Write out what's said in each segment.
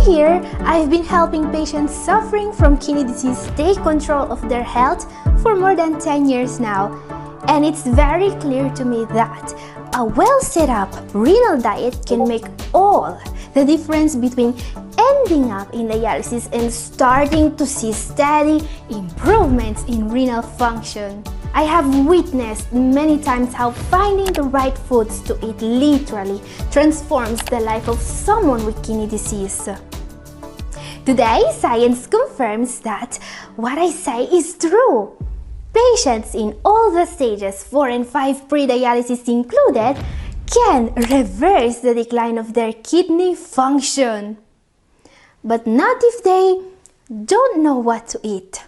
here, I've been helping patients suffering from kidney disease take control of their health for more than 10 years now. And it's very clear to me that a well set up renal diet can make all the difference between ending up in dialysis and starting to see steady improvements in renal function. I have witnessed many times how finding the right foods to eat literally transforms the life of someone with kidney disease. Today, science confirms that what I say is true. Patients in all the stages 4 and 5 pre-dialysis included can reverse the decline of their kidney function. But not if they don't know what to eat.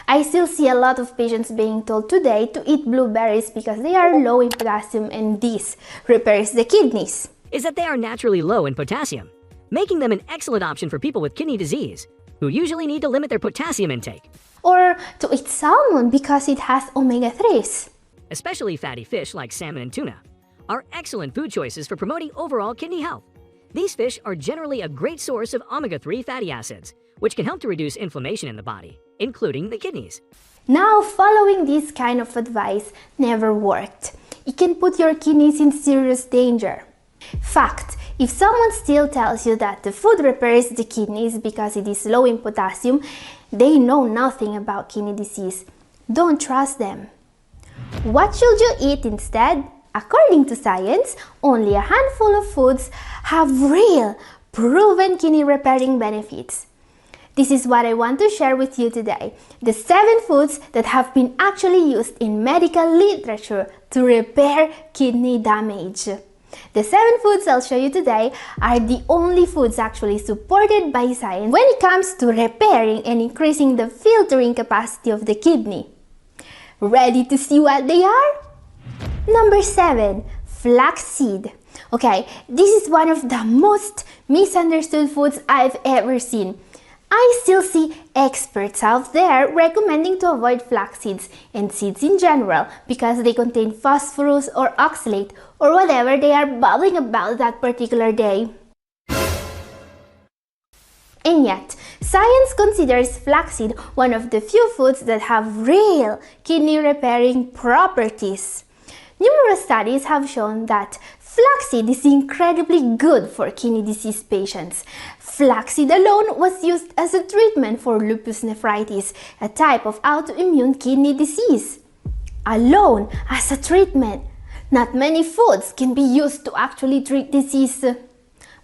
I still see a lot of patients being told today to eat blueberries because they are low in potassium and this repairs the kidneys. Is that they are naturally low in potassium, making them an excellent option for people with kidney disease, who usually need to limit their potassium intake. Or to eat salmon because it has omega-3s. Especially fatty fish like salmon and tuna are excellent food choices for promoting overall kidney health. These fish are generally a great source of omega-3 fatty acids, which can help to reduce inflammation in the body, including the kidneys. Now, following this kind of advice never worked. It can put your kidneys in serious danger. Fact, if someone still tells you that the food repairs the kidneys because it is low in potassium, they know nothing about kidney disease. Don't trust them. What should you eat instead? According to science, only a handful of foods have real, proven kidney repairing benefits. This is what I want to share with you today, the 7 foods that have been actually used in medical literature to repair kidney damage. The 7 foods I'll show you today are the only foods actually supported by science when it comes to repairing and increasing the filtering capacity of the kidney. Ready to see what they are? Number 7, flaxseed. Okay, this is one of the most misunderstood foods I've ever seen. I still see experts out there recommending to avoid flax seeds and seeds in general because they contain phosphorus or oxalate or whatever they are babbling about that particular day. And yet, science considers flaxseed one of the few foods that have real kidney repairing properties. Numerous studies have shown that flaxseed is incredibly good for kidney disease patients. Flaxseed alone was used as a treatment for lupus nephritis, a type of autoimmune kidney disease. Alone as a treatment, not many foods can be used to actually treat disease.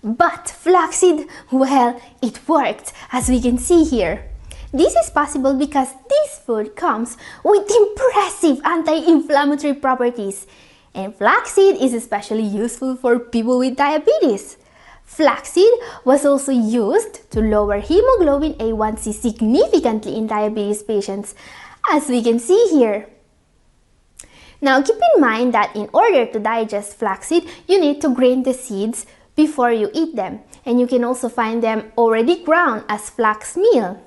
But flaxseed, well, it worked, as we can see here. This is possible because this food comes with impressive anti-inflammatory properties. And flaxseed is especially useful for people with diabetes. Flaxseed was also used to lower hemoglobin A1C significantly in diabetes patients, as we can see here. Now keep in mind that in order to digest flaxseed, you need to grind the seeds before you eat them, and you can also find them already ground as flax meal.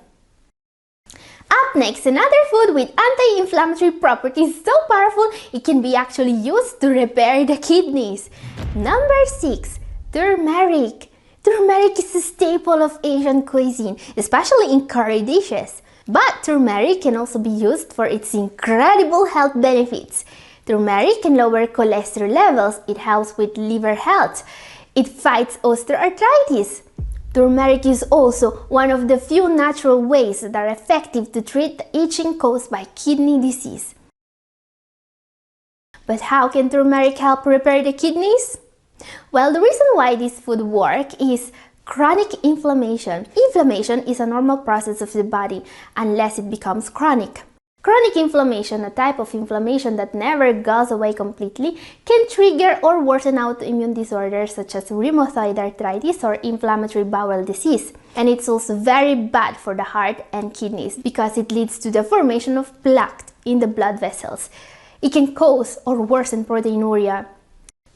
Up next, another food with anti-inflammatory properties so powerful it can be actually used to repair the kidneys. Number 6, turmeric. Turmeric is a staple of Asian cuisine, especially in curry dishes. But turmeric can also be used for its incredible health benefits. Turmeric can lower cholesterol levels, it helps with liver health, it fights osteoarthritis. Turmeric is also one of the few natural ways that are effective to treat the itching caused by kidney disease. But how can turmeric help repair the kidneys? Well, the reason why this food works is chronic inflammation. Inflammation is a normal process of the body unless it becomes chronic. Chronic inflammation, a type of inflammation that never goes away completely, can trigger or worsen autoimmune disorders such as rheumatoid arthritis or inflammatory bowel disease. And it's also very bad for the heart and kidneys because it leads to the formation of plaque in the blood vessels. It can cause or worsen proteinuria.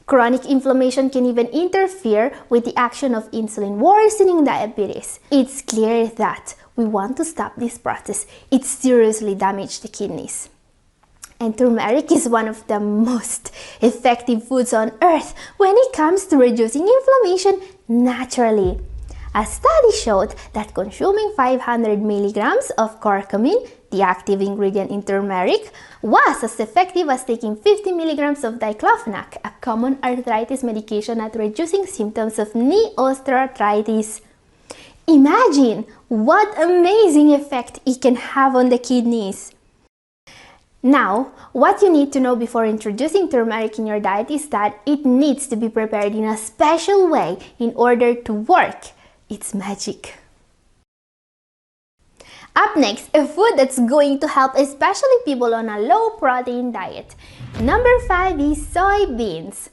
Chronic inflammation can even interfere with the action of insulin, worsening diabetes. It's clear that we want to stop this process. It seriously damages the kidneys. And turmeric is one of the most effective foods on earth when it comes to reducing inflammation naturally. A study showed that consuming 500 milligrams of curcumin, the active ingredient in turmeric, was as effective as taking 50 milligrams of diclofenac, a common arthritis medication at reducing symptoms of knee osteoarthritis. Imagine what amazing effect it can have on the kidneys. Now, what you need to know before introducing turmeric in your diet is that it needs to be prepared in a special way in order to work. It's magic. Up next, a food that's going to help especially people on a low-protein diet. Number 5 is soybeans.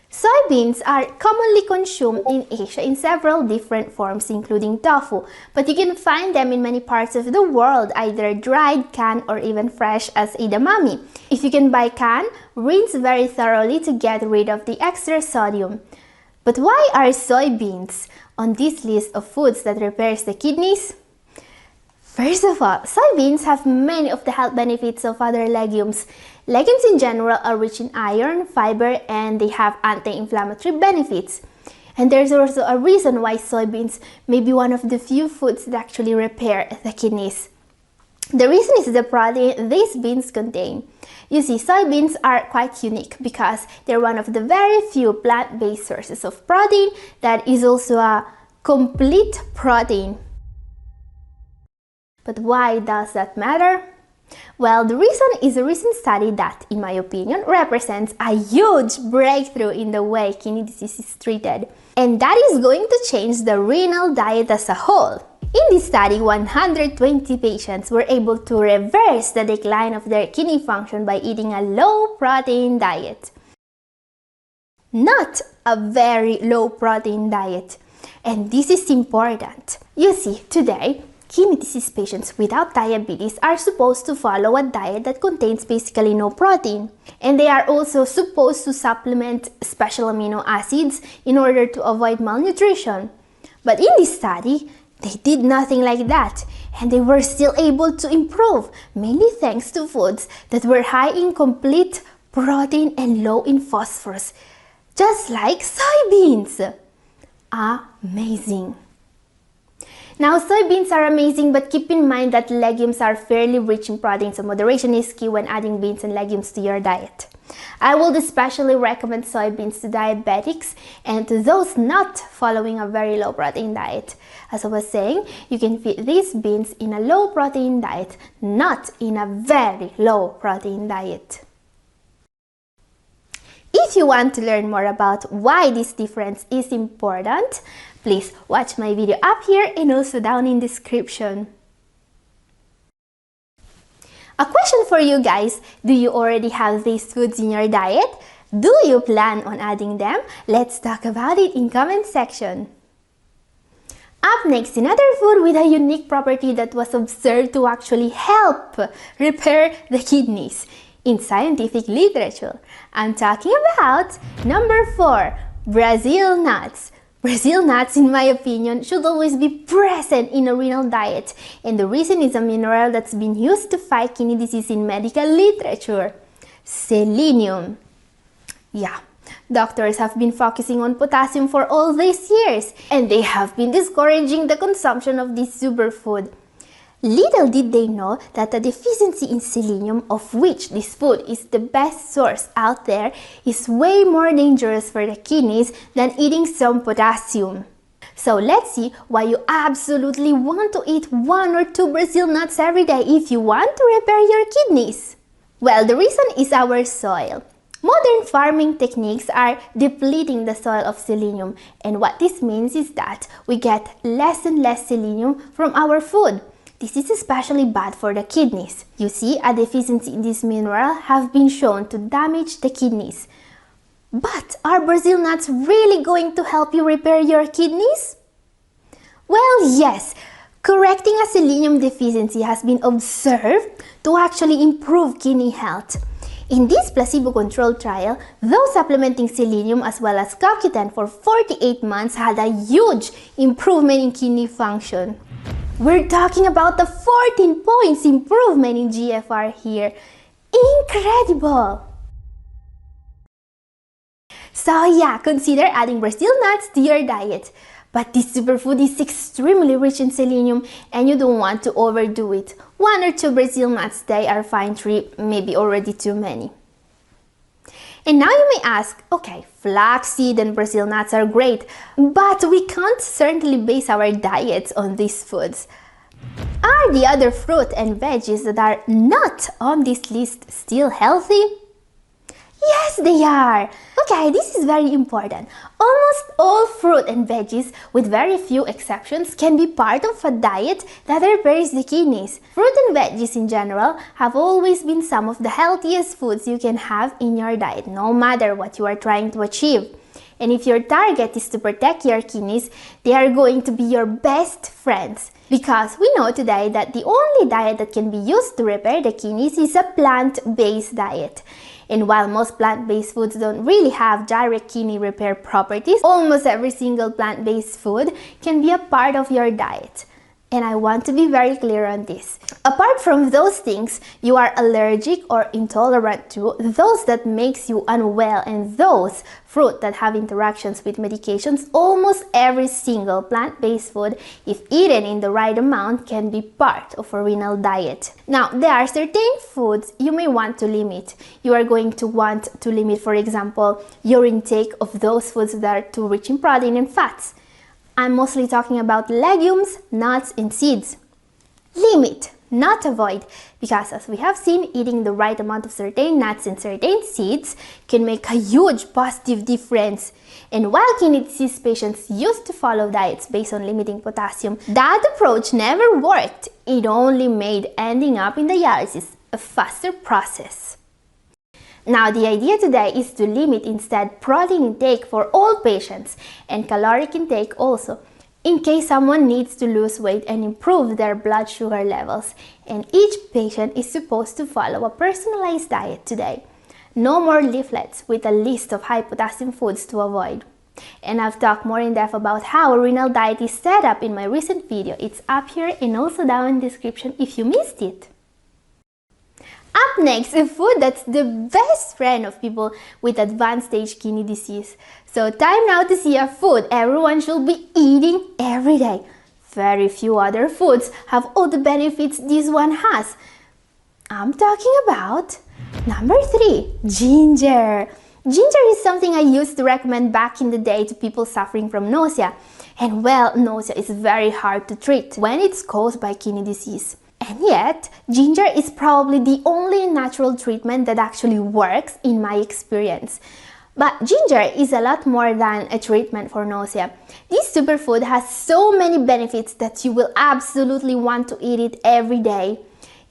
Soybeans are commonly consumed in Asia in several different forms, including tofu, but you can find them in many parts of the world, either dried, canned, or even fresh as edamame. If you can buy canned, rinse very thoroughly to get rid of the extra sodium. But why are soybeans on this list of foods that repairs the kidneys? First of all, soybeans have many of the health benefits of other legumes. Legumes in general are rich in iron, fiber, and they have anti-inflammatory benefits. And there's also a reason why soybeans may be one of the few foods that actually repair the kidneys. The reason is the protein these beans contain. You see, soybeans are quite unique because they're one of the very few plant-based sources of protein that is also a complete protein. But why does that matter? Well, the reason is a recent study that, in my opinion, represents a huge breakthrough in the way kidney disease is treated. And that is going to change the renal diet as a whole. In this study, 120 patients were able to reverse the decline of their kidney function by eating a low-protein diet. Not a very low-protein diet. And this is important. You see, today, kidney disease patients without diabetes are supposed to follow a diet that contains basically no protein. And they are also supposed to supplement special amino acids in order to avoid malnutrition. But in this study, they did nothing like that, and they were still able to improve, mainly thanks to foods that were high in complete protein and low in phosphorus, just like soybeans. Amazing! Now, soybeans are amazing, but keep in mind that legumes are fairly rich in protein, so moderation is key when adding beans and legumes to your diet. I would especially recommend soybeans to diabetics and to those not following a very low protein diet. As I was saying, you can fit these beans in a low protein diet, not in a very low protein diet. If you want to learn more about why this difference is important, please watch my video up here and also down in the description. A question for you guys, do you already have these foods in your diet? Do you plan on adding them? Let's talk about it in comment section. Up next, another food with a unique property that was observed to actually help repair the kidneys in scientific literature. I'm talking about number 4, Brazil nuts. Brazil nuts, in my opinion, should always be present in a renal diet, and the reason is a mineral that's been used to fight kidney disease in medical literature: selenium. Yeah, doctors have been focusing on potassium for all these years, and they have been discouraging the consumption of this superfood. Little did they know that a deficiency in selenium, of which this food is the best source out there, is way more dangerous for the kidneys than eating some potassium. So let's see why you absolutely want to eat 1 or 2 Brazil nuts every day if you want to repair your kidneys. Well, the reason is our soil. Modern farming techniques are depleting the soil of selenium, and what this means is that we get less and less selenium from our food. This is especially bad for the kidneys. You see, a deficiency in this mineral have been shown to damage the kidneys. But are Brazil nuts really going to help you repair your kidneys? Well, yes. Correcting a selenium deficiency has been observed to actually improve kidney health. In this placebo-controlled trial, those supplementing selenium as well as CoQ10 for 48 months had a huge improvement in kidney function. We're talking about a 14 points improvement in GFR here. Incredible! So yeah, consider adding Brazil nuts to your diet. But this superfood is extremely rich in selenium and you don't want to overdo it. 1 or 2 Brazil nuts a day are fine, 3 maybe already too many. And now you may ask, okay, flaxseed and Brazil nuts are great, but we can't certainly base our diets on these foods. Are the other fruit and veggies that are not on this list still healthy? Yes, they are! Okay, this is very important. Almost all fruit and veggies, with very few exceptions, can be part of a diet that repairs the kidneys. Fruit and veggies in general have always been some of the healthiest foods you can have in your diet, no matter what you are trying to achieve. And if your target is to protect your kidneys, they are going to be your best friends. Because we know today that the only diet that can be used to repair the kidneys is a plant-based diet. And while most plant-based foods don't really have direct kidney repair properties, almost every single plant-based food can be a part of your diet. And I want to be very clear on this. Apart from those things you are allergic or intolerant to, those that makes you unwell, and those fruit that have interactions with medications, almost every single plant-based food, if eaten in the right amount, can be part of a renal diet. Now, there are certain foods you may want to limit. You are going to want to limit, for example, your intake of those foods that are too rich in protein and fats. I'm mostly talking about legumes, nuts, and seeds. Limit, not avoid, because as we have seen, eating the right amount of certain nuts and certain seeds can make a huge positive difference. And while kidney disease patients used to follow diets based on limiting potassium, that approach never worked. It only made ending up in dialysis a faster process. Now, the idea today is to limit instead protein intake for all patients and caloric intake also, in case someone needs to lose weight and improve their blood sugar levels. And each patient is supposed to follow a personalized diet today. No more leaflets with a list of high potassium foods to avoid. And I've talked more in depth about how a renal diet is set up in my recent video. It's up here and also down in the description if you missed it. Up next, a food that's the best friend of people with advanced stage kidney disease. So time now to see a food everyone should be eating every day. Very few other foods have all the benefits this one has. I'm talking about number 3, ginger. Ginger is something I used to recommend back in the day to people suffering from nausea. And well, nausea is very hard to treat when it's caused by kidney disease. And yet, ginger is probably the only natural treatment that actually works in my experience. But ginger is a lot more than a treatment for nausea. This superfood has so many benefits that you will absolutely want to eat it every day.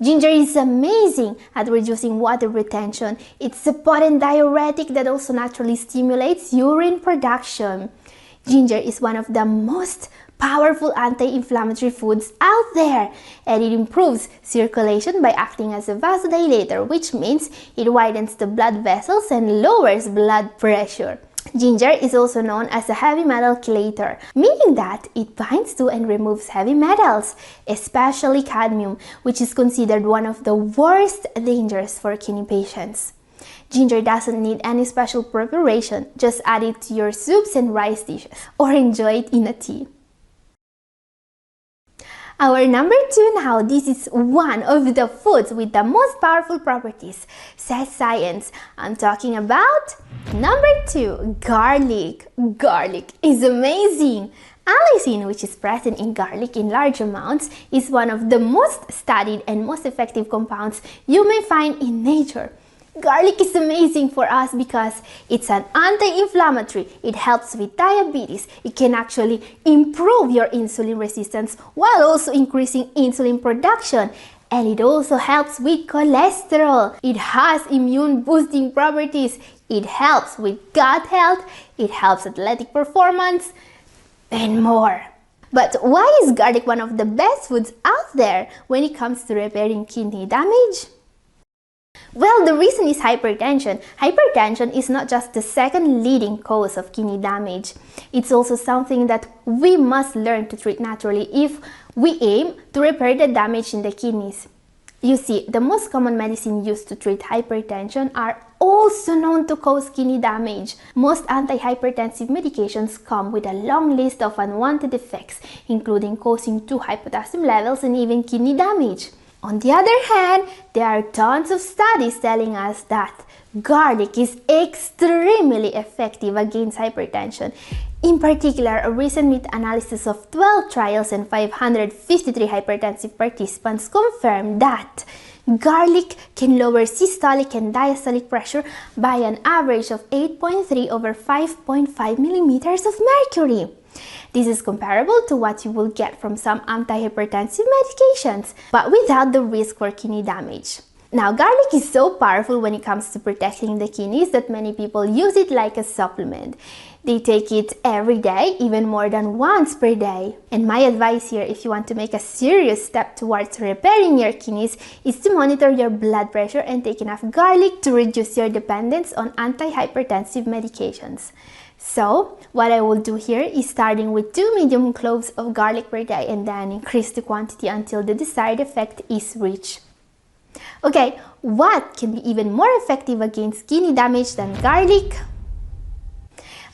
Ginger is amazing at reducing water retention. It's a potent diuretic that also naturally stimulates urine production. Ginger is one of the most powerful anti-inflammatory foods out there, and it improves circulation by acting as a vasodilator, which means it widens the blood vessels and lowers blood pressure. Ginger is also known as a heavy metal chelator, meaning that it binds to and removes heavy metals, especially cadmium, which is considered one of the worst dangers for kidney patients. Ginger doesn't need any special preparation, just add it to your soups and rice dishes, or enjoy it in a tea. Our number 2 now, this is one of the foods with the most powerful properties, says science. I'm talking about number 2, garlic. Garlic is amazing. Allicin, which is present in garlic in large amounts, is one of the most studied and most effective compounds you may find in nature. Garlic is amazing for us because it's an anti-inflammatory. It helps with diabetes. It can actually improve your insulin resistance while also increasing insulin production. And it also helps with cholesterol. It has immune boosting properties. It helps with gut health. It helps athletic performance and more. But why is garlic one of the best foods out there when it comes to repairing kidney damage? Well, the reason is hypertension. Hypertension is not just the second leading cause of kidney damage. It's also something that we must learn to treat naturally if we aim to repair the damage in the kidneys. You see, the most common medicine used to treat hypertension are also known to cause kidney damage. Most antihypertensive medications come with a long list of unwanted effects, including causing too high potassium levels and even kidney damage. On the other hand, there are tons of studies telling us that garlic is extremely effective against hypertension. In particular, a recent meta-analysis of 12 trials and 553 hypertensive participants confirmed that garlic can lower systolic and diastolic pressure by an average of 8.3 over 5.5 millimeters of mercury. This is comparable to what you will get from some antihypertensive medications, but without the risk for kidney damage. Now, garlic is so powerful when it comes to protecting the kidneys that many people use it like a supplement. They take it every day, even more than once per day. And my advice here, if you want to make a serious step towards repairing your kidneys, is to monitor your blood pressure and take enough garlic to reduce your dependence on antihypertensive medications. So, what I will do here is starting with 2 medium cloves of garlic per day and then increase the quantity until the desired effect is reached. Okay, what can be even more effective against kidney damage than garlic?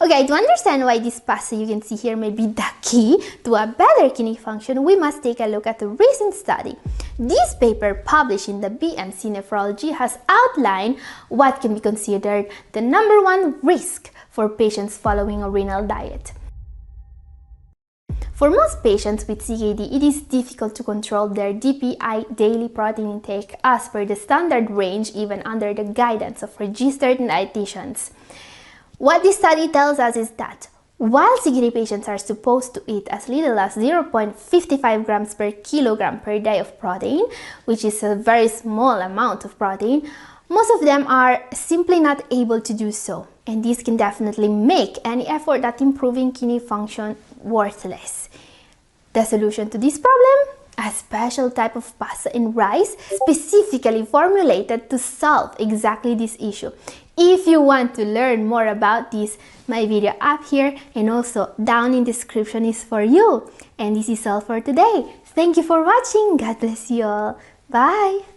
Okay, to understand why this pasta you can see here may be the key to a better kidney function, we must take a look at a recent study. This paper, published in the BMC Nephrology, has outlined what can be considered the #1 risk for patients following a renal diet. For most patients with CKD, it is difficult to control their DPI daily protein intake as per the standard range, even under the guidance of registered dietitians. What this study tells us is that while CKD patients are supposed to eat as little as 0.55 grams per kilogram per day of protein, which is a very small amount of protein, most of them are simply not able to do so. And this can definitely make any effort at improving kidney function worthless. The solution to this problem? A special type of pasta and rice specifically formulated to solve exactly this issue. If you want to learn more about this, my video up here and also down in the description is for you. And this is all for today. Thank you for watching. God bless you all. Bye!